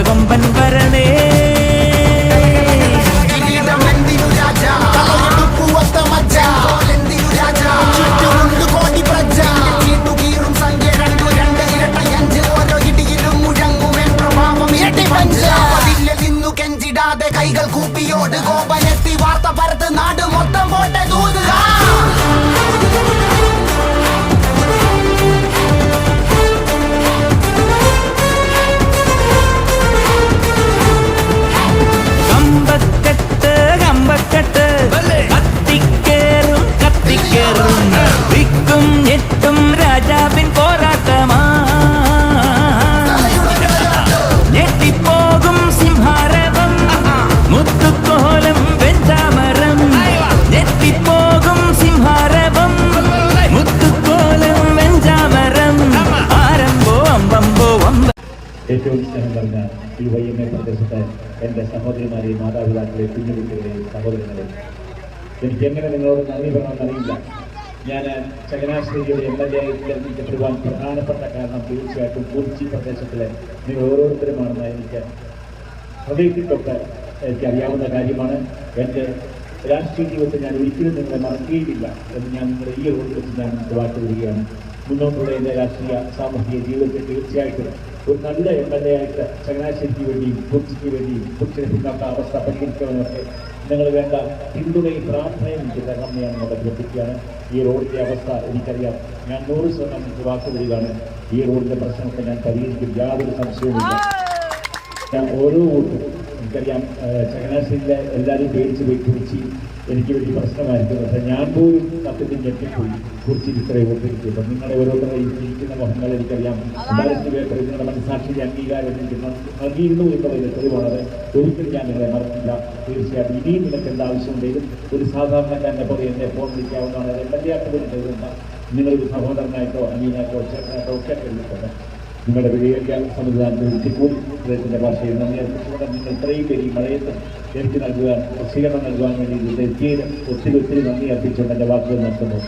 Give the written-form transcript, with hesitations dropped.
കൊമ്പൻ വരണേ കൈകൾ കൂപ്പിയോട് കോപനെത്തി വാർത്ത പരത്ത് നാട് മൊത്തം പോട്ടെ തൂതുക. കമ്പക്കെട്ട് കമ്പക്കെട്ട് കത്തിക്കേറും കത്തിക്കേറും വിക്കും ഞെട്ടും രാജാവിൻ പോരാട്ടമാ ഞെട്ടിപ്പോകും സിംഹാരവം മുത്തുക്കോലം വെഞ്ചാമരം ഞെട്ടിപ്പോകും സിംഹാരവം മുത്തുക്കോലം വെഞ്ചാമരം ആരംഭോ അമ്പമ്പോ അമ്പ. ഏറ്റവും സ്നേഹം പറഞ്ഞ ഈ വയ്യമ്മ പ്രദേശത്തെ എൻ്റെ സഹോദരിമാരെയും മാതാപിതാക്കളെ കുഞ്ഞുകുട്ടികളെയും സഹോദരങ്ങളെയും എനിക്ക് എങ്ങനെ നിങ്ങളോട് നന്ദി പറയണമെന്നറിയില്ല. ഞാൻ ചങ്ങനാശ്ശേരിയുടെ MLA ആയി തിരഞ്ഞെടുക്കപ്പെടുവാൻ പ്രധാനപ്പെട്ട കാരണം തീർച്ചയായിട്ടും കുറിച്ചി പ്രദേശത്തിലെ നിങ്ങൾ ഓരോരുത്തരുമാണെന്ന് എനിക്ക് ഹൃദയത്തിൽ തൊട്ട് എനിക്കറിയാവുന്ന കാര്യമാണ്. എൻ്റെ രാഷ്ട്രീയ ജീവിതത്തിൽ ഞാൻ ഒരിക്കലും നിങ്ങളെ മറക്കുകയില്ല എന്ന് ഞാൻ നിങ്ങളുടെ ഈ റോഡിൽ വെച്ച് ഞാൻ വാക്ക് വരികയാണ്. മുന്നോട്ടുള്ള എൻ്റെ രാഷ്ട്രീയ സാമൂഹിക ജീവിതത്തിൽ തീർച്ചയായിട്ടും ഒരു നല്ല MLA ആയിട്ട് ചങ്ങനാശ്ശേരിക്ക് വേണ്ടിയും കുറിച്ചിക്ക് വേണ്ടിയും കുറിച്ചിന് പിന്നോട്ട അവസ്ഥ പരിഹരിക്കണമെന്നൊക്കെ നിങ്ങൾ വേണ്ട പിന്തുണയും പ്രാർത്ഥനയും എനിക്ക് തരണം ഞാൻ നിങ്ങളെ അഭ്യർത്ഥിക്കുകയാണ്. ഈ റോഡിൻ്റെ അവസ്ഥ എനിക്കറിയാം. ഞാൻ 100% നിങ്ങൾക്ക് വാക്ക് വരികയാണ്. ഈ റോഡിൻ്റെ പ്രശ്നമൊക്കെ ഞാൻ പരിഹരിക്കും, യാതൊരു സംശയവുമില്ല. ഞാൻ ഓരോ വോട്ടും എനിക്കറിയാം ചങ്ങനാശ്ശേരിയിലെ എല്ലാവരും പേടിച്ച് പോയി കുറിച്ച് എനിക്ക് വലിയ പ്രശ്നമായിരിക്കും. പക്ഷേ ഞാൻ പോലും സത്യത്തിൽ ഞെട്ടിപ്പോയി കുറിച്ച് ഇത്രയും വോട്ടിരിക്കുമ്പോൾ നിങ്ങളുടെ ഓരോരുത്തരെയും ഇരിക്കുന്ന മുഖങ്ങൾ എനിക്കറിയാം. ബാലറ്റ് പേപ്പർ നിങ്ങളുടെ മനസ്സാക്ഷിയുടെ അംഗീകാരം എനിക്ക് നൽകിയിരുന്നു എന്നുള്ളതിന് തെളിവാണ്. ഒരിക്കലും ഞാൻ നിങ്ങളെ മറക്കില്ല. തീർച്ചയായിട്ടും ഇനിയും നിങ്ങൾക്ക് എന്താവശ്യമുണ്ടെങ്കിലും ഒരു സാധാരണക്കാരനെ പോലെ എന്നെ ഫോൺ വിളിക്കാവുന്നതാണ്. MLA പോലും കരുതുന്ന നിങ്ങളൊരു സഹോദരനായിട്ടോ അനിയനായിട്ടോ ചേട്ടനായിട്ടോ ഒക്കെ കരുതിട്ടുണ്ട്. നിങ്ങളുടെ വിജയിക്കാൻ സംവിധാനത്തിൽ ഒരിക്കൽക്കൂടി അദ്ദേഹത്തിൻ്റെ ഭാഷയിൽ നന്ദി അർപ്പിച്ചുകൊണ്ട് നിങ്ങൾ ഇത്രയും പേര് ഈ മഴയത്ത് എനിക്ക് നൽകുവാൻ സ്വീകരണം നൽകുവാൻ വേണ്ടി എത്തിയത് ഒത്തിരി നന്ദി അർപ്പിച്ചുകൊണ്ട് എൻ്റെ വാക്കുകൾ നിർത്തുന്നു.